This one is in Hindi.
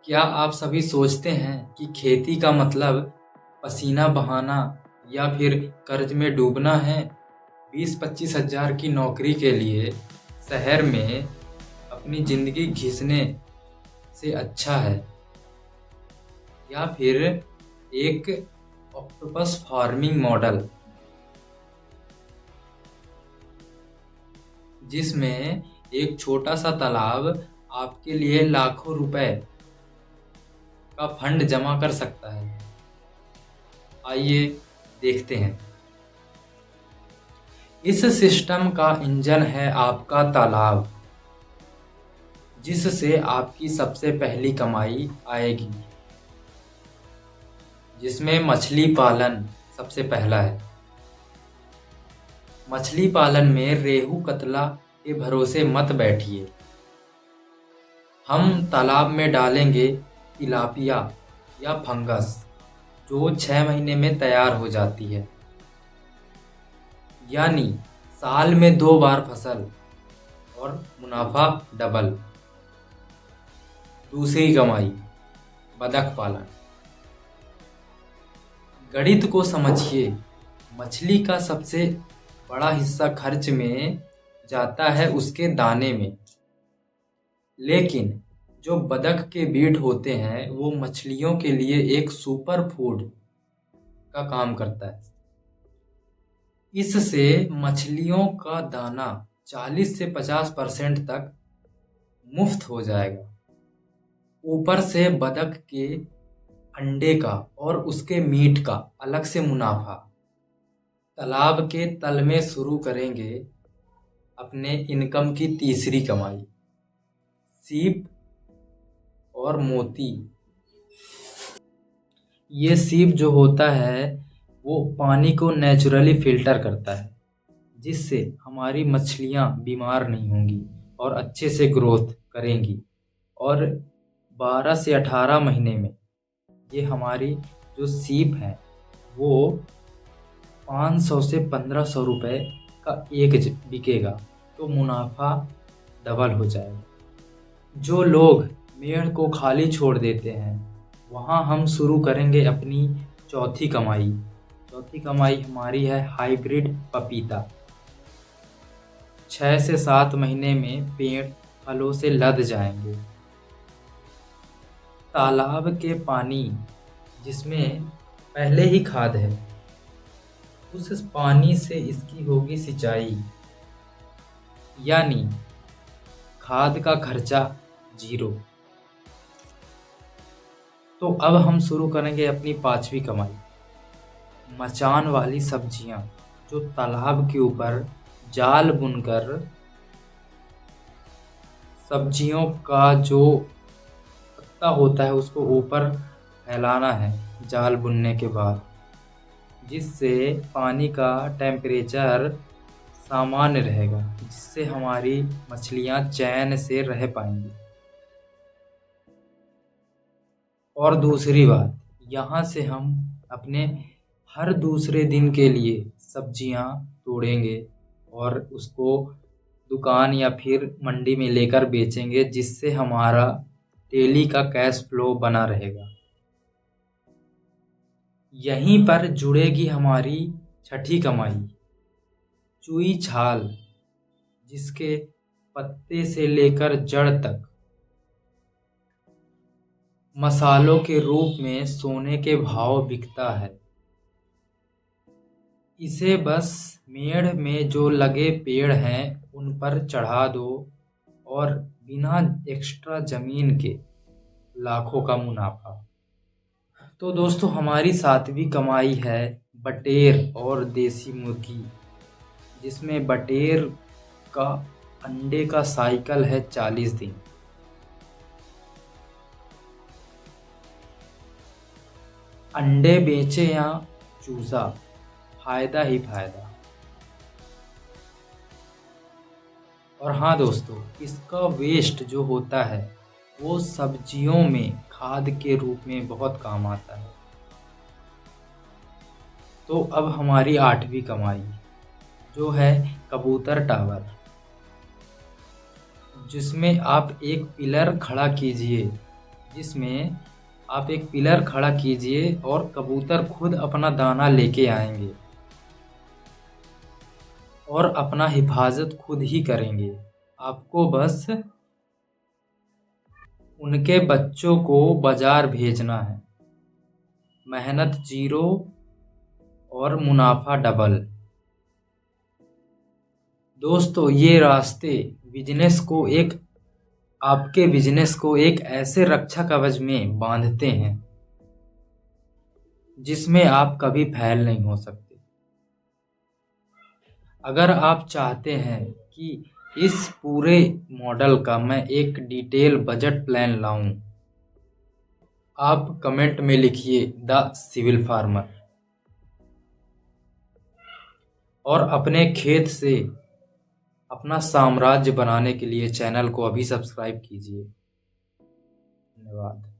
क्या आप सभी सोचते हैं कि खेती का मतलब पसीना बहाना या फिर कर्ज में डूबना है? 20-25 हजार की नौकरी के लिए शहर में अपनी जिंदगी घिसने से अच्छा है, या फिर एक ऑक्टोपस फार्मिंग मॉडल जिसमें एक छोटा सा तालाब आपके लिए लाखों रुपए का फंड जमा कर सकता है? आइए देखते हैं। इस सिस्टम का इंजन है आपका तालाब, जिससे आपकी सबसे पहली कमाई आएगी, जिसमें मछली पालन सबसे पहला है। मछली पालन में रेहू कतला के भरोसे मत बैठिए। हम तालाब में डालेंगे तिलापिया या फंगस, जो 6 महीने में तैयार हो जाती है। यानी साल में 2 बार फसल और मुनाफा डबल। दूसरी कमाई, बतख पालन। गणित को समझिए। मछली का सबसे बड़ा हिस्सा खर्च में जाता है उसके दाने में, लेकिन जो बतख के बीट होते हैं वो मछलियों के लिए एक सुपर फूड का काम करता है। इससे मछलियों का दाना 40 से 50% तक मुफ्त हो जाएगा। ऊपर से बतख के अंडे का और उसके मीट का अलग से मुनाफा। तालाब के तल में शुरू करेंगे अपने इनकम की तीसरी कमाई, सीप और मोती। ये सीप जो होता है वो पानी को नेचुरली फिल्टर करता है, जिससे हमारी मछलियाँ बीमार नहीं होंगी और अच्छे से ग्रोथ करेंगी। और 12 से 18 महीने में ये हमारी जो सीप है वो 500 से 1500 रुपये का एक बिकेगा, तो मुनाफा डबल हो जाएगा। जो लोग मेड़ को खाली छोड़ देते हैं, वहाँ हम शुरू करेंगे अपनी चौथी कमाई। चौथी कमाई हमारी है हाइब्रिड पपीता। 6 से 7 महीने में पेड़ फलों से लद जाएंगे। तालाब के पानी जिसमें पहले ही खाद है, उस पानी से इसकी होगी सिंचाई, यानी खाद का खर्चा 0। तो अब हम शुरू करेंगे अपनी पांचवी कमाई, मचान वाली सब्जियां, जो तालाब के ऊपर जाल बुनकर सब्जियों का जो पत्ता होता है उसको ऊपर फैलाना है जाल बुनने के बाद, जिससे पानी का टेम्परेचर सामान्य रहेगा, जिससे हमारी मछलियां चैन से रह पाएंगी। और दूसरी बात, यहाँ से हम अपने हर दूसरे दिन के लिए सब्जियां तोड़ेंगे और उसको दुकान या फिर मंडी में लेकर बेचेंगे, जिससे हमारा डेली का कैश फ्लो बना रहेगा। यहीं पर जुड़ेगी हमारी छठी कमाई, चुई छाल, जिसके पत्ते से लेकर जड़ तक मसालों के रूप में सोने के भाव बिकता है। इसे बस मेड़ में जो लगे पेड़ हैं उन पर चढ़ा दो और बिना एक्स्ट्रा जमीन के लाखों का मुनाफा। तो दोस्तों, हमारी सातवीं कमाई है बटेर और देसी मुर्गी, जिसमें बटेर का अंडे का साइकिल है 40 दिन। अंडे बेचे या चूजा, फायदा ही फायदा। और हाँ दोस्तों, इसका वेस्ट जो होता है वो सब्जियों में खाद के रूप में बहुत काम आता है। तो अब हमारी आठवीं कमाई जो है कबूतर टावर, जिसमें आप एक पिलर खड़ा कीजिए जिसमें आप एक पिलर खड़ा कीजिए और कबूतर खुद अपना दाना लेके आएंगे और अपना हिफाजत खुद ही करेंगे। आपको बस उनके बच्चों को बाजार भेजना है। मेहनत जीरो और मुनाफा डबल। दोस्तों, ये रास्ते आपके बिजनेस को एक ऐसे रक्षा कवच में बांधते हैं जिसमें आप कभी फेल नहीं हो सकते। अगर आप चाहते हैं कि इस पूरे मॉडल का मैं एक डिटेल बजट प्लान लाऊं, आप कमेंट में लिखिए द सिविल फार्मर और अपने खेत से अपना साम्राज्य बनाने के लिए चैनल को अभी सब्सक्राइब कीजिए। धन्यवाद।